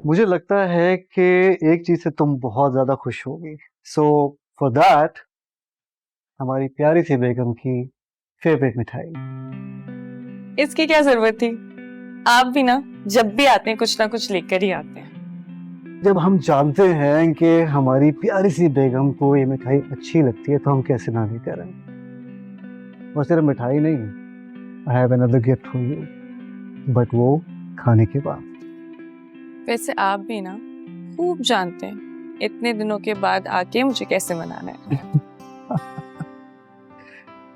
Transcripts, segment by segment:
मुझे लगता है कि एक चीज से तुम बहुत ज्यादा खुश होगी। सो फॉर दैट हमारी प्यारी सी बेगम की फेवरेट मिठाई। इसकी क्या जरूरत थी? आप भी ना जब भी आते हैं कुछ ना कुछ लेकर ही आते हैं। जब हम जानते हैं कि हमारी प्यारी सी बेगम को ये मिठाई अच्छी लगती है तो हम कैसे ना भी करें। और सिर्फ मिठाई नहीं, I have another gift for you, but वो खाने के बाद। वैसे आप भी ना खूब जानते हैं इतने दिनों के बाद आके मुझे कैसे मनाना है।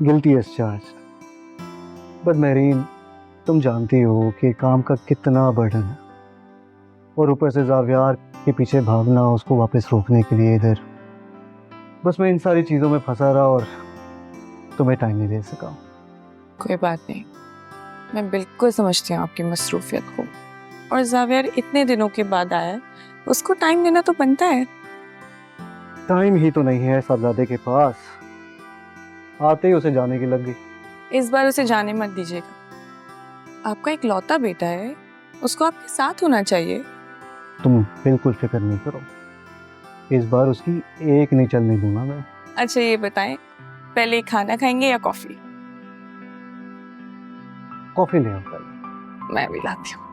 Guilty as charge. बट मेरीन, तुम जानती हो कि काम का कितना बर्डन है, और ऊपर से जावियार के पीछे भागना, उसको वापस रोकने के लिए इधर। बस मैं इन सारी चीजों में फंसा रहा और तुम्हें टाइम नहीं दे सका। कोई बात नहीं, मैं बिल्कुल समझती हूँ आपकी मसरूफियत को। और जावियार इतने दिनों के बाद आया है, उसको टाइम देना तो बनता है। टाइम ही तो नहीं है साहबजादे के पास, आते ही उसे जाने की लग गई। इस बार उसे जाने मत दीजिएगा, आपका एक लौता बेटा है, उसको आपके साथ होना चाहिए। तुम बिल्कुल फिक्र नहीं करो, इस बार उसकी एक नहीं चलने दूंगा मैं। अच्छा ये बताएं, पहले खाना खाएंगे या कॉफी? कॉफी ले आओ पहले। मैं भी लाती हूँ।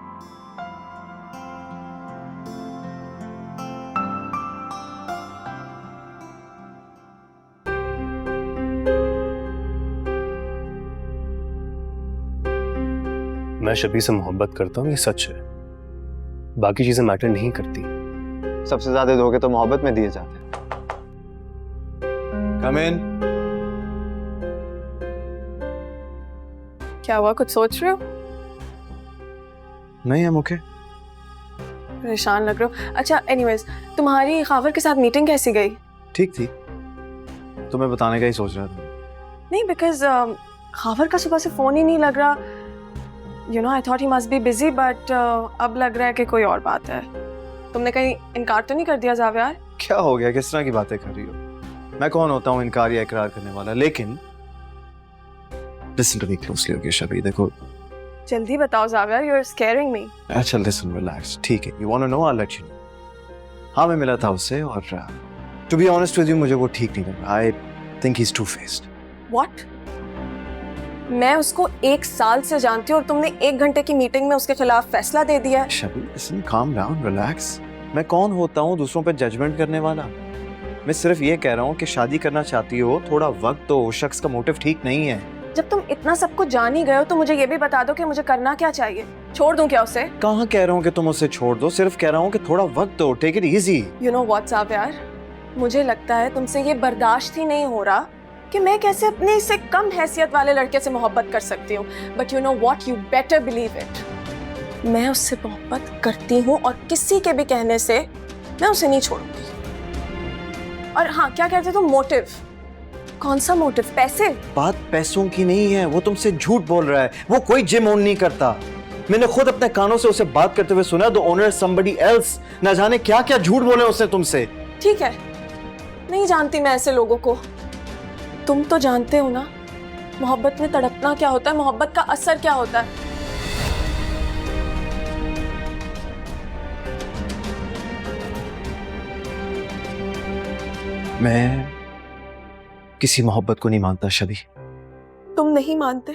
मैं शबी से मोहब्बत करता हूँ, ये सच है। बाकी चीजें मैटर नहीं करती। सबसे ज्यादा धोखे तो मोहब्बत में दिए जाते हैं। कम इन। क्या हुआ, कुछ सोच रहे हो? नहीं हम ओके। परेशान लग रहे हो। अच्छा एनीवेज, तुम्हारी खावर के साथ मीटिंग कैसी गई? ठीक थी, तुम्हें बताने का ही सोच रहा था। नहीं, बिकॉज खावर का सुबह से फोन ही नहीं लग रहा। You know I thought he must be busy, but अब लग रहा है कि कोई और बात है। तुमने कहीं इनकार तो नहीं कर दिया जावियार? क्या हो गया, किस तरह की बातें कर रही हो? मैं कौन होता हूँ इनकार या इकरार करने वाला? लेकिन listen to me closely, okay Shabi, देखो। जल्दी बताओ Javiar, you are scaring me. अच्छा लिसन, रिलैक्स, ठीक है। You want to know, I let you know. हाँ मैं मिला था उससे, और to be honest with you, मुझे वो ठीक नहीं लगा। I think he is two faced. What? मैं उसको 1 साल से जानती हूँ और तुमने 1 घंटे की मीटिंग में उसके खिलाफ फैसला दे दिया है। शबी लिसन, काम डाउन, रिलैक्स। मैं कौन होता हूँ दूसरों पे जजमेंट करने वाला? मैं सिर्फ ये कह रहा हूँ कि शादी करना चाहती हो, थोड़ा वक्त दो। उस शख्स का मोटिव ठीक नहीं है। जब तुम इतना सब कुछ जान ही गए हो तो मुझे ये भी बता दो कि मुझे करना क्या चाहिए। छोड़ दूं क्या उसे? कहाँ कह रहा हूँ कि तुम उसे छोड़ दो, सिर्फ कह रहा हूँ कि थोड़ा वक्त दो, take it easy. You know what's up यार, मुझे लगता है तुमसे ये बर्दाश्त ही नहीं हो रहा कि मैं कैसे अपने से कम हैसियत वाले लड़के से मोहब्बत कर सकती हूँ। But you know what, you better believe it, मैं उससे मोहब्बत करती हूँ और किसी के भी कहने से मैं उसे नहीं छोड़ूंगी। और हाँ, क्या कहते तुम? मोटिव? कौन सा मोटिव? पैसे? बात पैसों की नहीं है, वो तुमसे झूठ बोल रहा है। वो कोई जिम ओन नहीं करता। मैंने खुद अपने कानों से उसे बात करते हुए सुना। The owner somebody else. ना जाने क्या क्या झूठ बोले उसने तुमसे। ठीक है, नहीं जानती मैं ऐसे लोगों को। तुम तो जानते हो ना मोहब्बत में तड़पना क्या होता है, मोहब्बत का असर क्या होता है। मैं किसी मोहब्बत को नहीं मानता शबी। तुम नहीं मानते,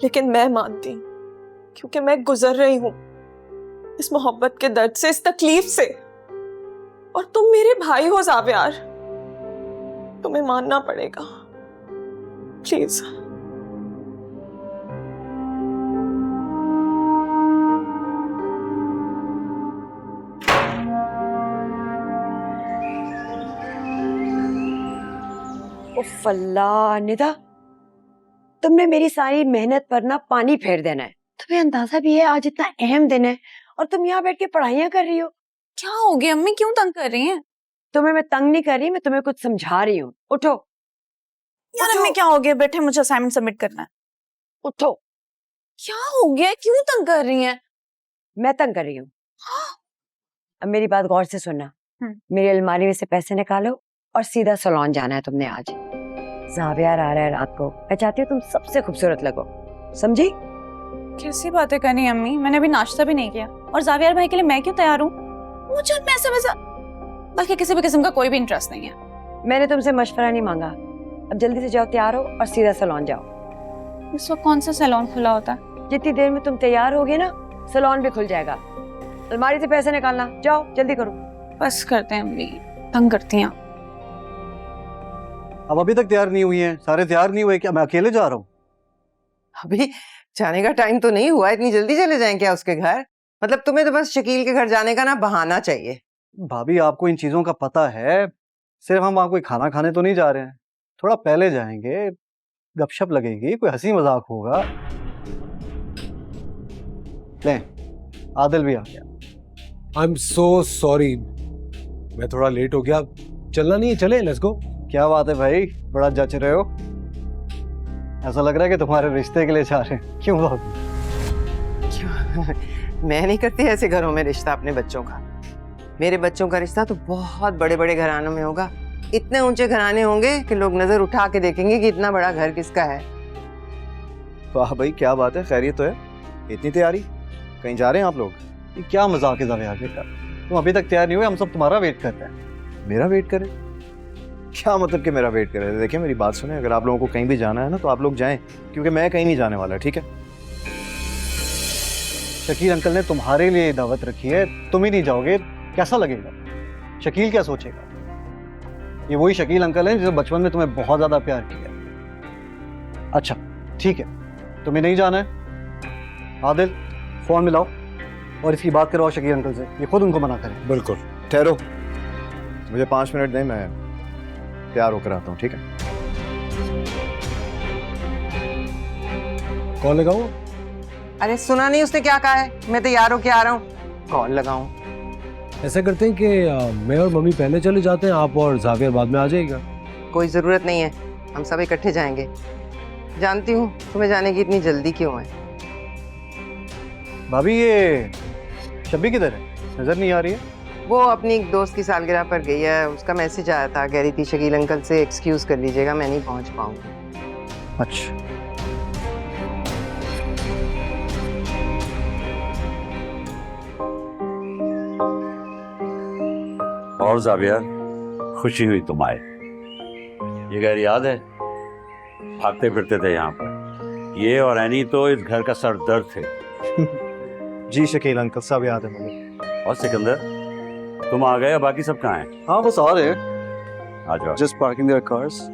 लेकिन मैं मानती हूँ, क्योंकि मैं गुजर रही हूँ इस मोहब्बत के दर्द से, इस तकलीफ से। और तुम मेरे भाई हो जावियार, तुम्हें मानना पड़ेगा प्लीज। उफ अल्लाह, निदा तुमने मेरी सारी मेहनत पर ना पानी फेर देना है। तुम्हें अंदाजा भी है आज इतना अहम दिन है और तुम यहाँ बैठ के पढ़ाइयाँ कर रही हो। क्या हो गया अम्मी, क्यों तंग कर रही हैं? तुम्हें मैं तंग नहीं कर रही, मैं तुम्हें कुछ समझा रही हूँ। उठो यार अम्मी क्या हो गया? बैठे, मुझे असाइनमेंट सबमिट करना है। उठो। क्या हो गया, क्यों तंग कर रही हैं? मैं तंग कर रही हूँ? अब मेरी बात गौर से सुनना। मेरी अलमारी में से पैसे निकालो और सीधा सैलून जाना है तुमने आज। जावियार आ रहा है रात को, मैं चाहती हूँ तुम सबसे खूबसूरत लगो, समझी? कैसी बातें करनी है अम्मी, मैंने अभी नाश्ता भी नहीं किया। और जावियर भाई के लिए मैं क्यों तैयार हूँ? मुझे उनमें ऐसा वैसा बल्कि किसी भी किस्म का कोई भी इंटरेस्ट नहीं है। मैंने तुमसे मशवरा नहीं मांगा। अब जल्दी से जाओ, तैयार हो और सीधा सैलून जाओ। इस वक्त कौन सा सैलून खुला होता है? जितनी देर में तुम तैयार होगे ना, सैलून भी खुल जाएगा। अलमारी से पैसे निकालना, जाओ जल्दी करो। बस करते हैं अम्मी, तंग करती हैं। अब अभी तक तैयार नहीं हुई हैं, सारे तैयार नहीं हुए, क्या मैं अकेले जा रहा हूँ? अभी जाने का टाइम तो नहीं हुआ, इतनी जल्दी चले जाएं क्या उसके घर? मतलब तुम्हें तो बस शकील के घर जाने का ना बहाना चाहिए। भाभी आपको इन चीजों का पता है, सिर्फ हम वहाँ कोई खाना खाने तो नहीं जा रहे हैं, थोड़ा पहले जाएंगे, गपशप लगेगी, कोई हंसी मजाक होगा। ले, आदिल भी आ गया। आई एम सो सॉरी, मैं थोड़ा लेट हो गया। चलना नहीं है, चले लेट्स गो। क्या बात है भाई, बड़ा जच रहे हो। ऐसा लग रहा है कि तुम्हारे रिश्ते के लिए जा रहे हैं। क्यों भाभी? क्यों? मैं नहीं करती ऐसे घरों में रिश्ता अपने बच्चों का। मेरे बच्चों का रिश्ता तो बहुत बड़े बड़े घरानों में होगा। इतने ऊंचे घराने होंगे कि लोग नजर उठा के देखेंगे कि इतना बड़ा घर किसका है। वाह भाई, क्या बात है, खैरियत तो है? इतनी तैयारी, कहीं जा रहे हैं आप लोग? ये क्या मजाक है जावियार बेटा, तुम अभी तक तैयार नहीं हुए, हम सब तुम्हारा वेट कर रहे हैं। मेरा वेट करें? क्या मतलब कि मेरा वेट करें? देखिए मेरी बात सुने, अगर आप लोगों को कहीं भी जाना है ना तो आप लोग जाएं, क्योंकि मैं कहीं नहीं जाने वाला, ठीक है? शकील अंकल ने तुम्हारे लिए दावत रखी है, तुम ही नहीं जाओगे, कैसा लगेगा? शकील क्या सोचेगा? ये वही शकील अंकल हैं जिसने बचपन में तुम्हें बहुत ज्यादा प्यार किया। अच्छा ठीक है, तुम्हें नहीं जाना है, आदिल फोन मिलाओ और इसकी बात करवाओ शकील अंकल से, ये खुद उनको मना करें। बिल्कुल। ठहरो, मुझे 5 मिनट दें, मैं तैयार होकर आता हूँ, ठीक है? कॉल लगाऊं? अरे सुना नहीं उसने क्या कहा है? मैं तैयार होके आ रहा हूँ। कॉल लगाऊं? ऐसा करते हैं कि मैं और मम्मी पहले चले जाते हैं, आप और जावियर बाद में आ जाएगा। कोई जरूरत नहीं है, हम सब इकट्ठे जाएंगे। जानती हूँ तुम्हें जाने की इतनी जल्दी क्यों है। भाभी ये शब्बी किधर है, नजर नहीं आ रही है? वो अपनी एक दोस्त की सालगिरह पर गई है, उसका मैसेज आया था, कह रही थी शकील अंकल से एक्सक्यूज कर लीजिएगा, मैं नहीं पहुंच पाऊंगी। अच्छा, और जावियर, खुशी हुई तुम आए। ये घर याद है? भागते फिरते थे यहाँ पर। ये और एनी तो इस घर का सरदर्द थे। जी शकील अंकल, सब याद है मुझे। और सिकंदर, तुम आ गए, बाकी सब कहाँ हैं? हाँ बस आ रहे हैं, आ जाओ। Just parking their cars.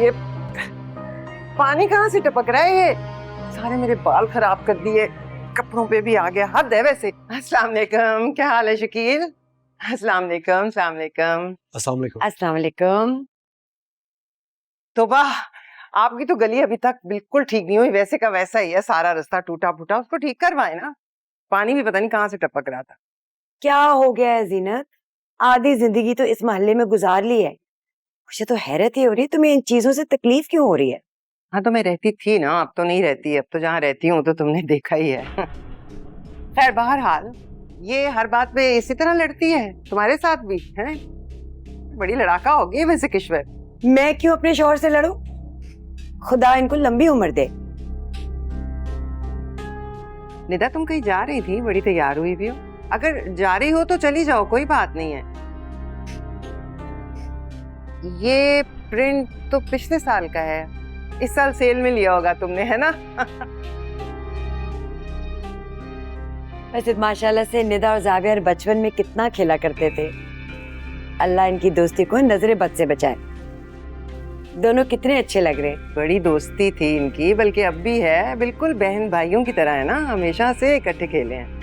ये पानी कहाँ से टपक रहा है? ये सारे मेरे बाल खराब कर दिए, कपड़ों पे भी आ गया, हद है वैसे। अस्सलाम वालेकुम, क्या हाल है शकील? अस्सलाम वालेकुम। अस्सलाम वालेकुम। अस्सलाम वालेकुम। अस्सलाम वालेकुम। तोबा, आपकी तो गली अभी तक बिल्कुल ठीक नहीं हुई, वैसे का वैसा ही है, सारा रास्ता टूटा फूटा, उसको ठीक करवाए ना। पानी भी पता नहीं कहाँ से टपक रहा था। क्या हो गया है जीनत? आधी जिंदगी तो इस मोहल्ले में गुजार ली है, मुझे तो हैरत ही हो रही है तुम्हें इन चीजों से तकलीफ क्यों हो रही है? हाँ तो मैं रहती थी ना, अब तो नहीं रहती। अब तो जहाँ रहती हूँ तो तुमने देखा ही है। खैर बहरहाल, ये हर बात पे इसी तरह लड़ती है, तुम्हारे साथ भी है? बड़ी लड़ाका हो गई वैसे किश्वर। मैं क्यों अपने शौहर से लड़ूं? खुदा इनको लंबी उम्र दे। निदा तुम कहीं जा रही थी, बड़ी तैयार हुई भी हो। अगर जा रही हो तो चली जाओ, कोई बात नहीं है। ये प्रिंट तो पिछले साल का है, इस साल सेल में लिया होगा तुमने, है ना? वैसे माशाल्लाह से निदा और जावियर बचपन में कितना खेला करते थे। अल्लाह इनकी दोस्ती को नजरे बद से बचाए। दोनों कितने अच्छे लग रहे। बड़ी दोस्ती थी इनकी, बल्कि अब भी है, बिल्कुल बहन भाइयों की तरह है ना, हमेशा से इकट्ठे खेले हैं।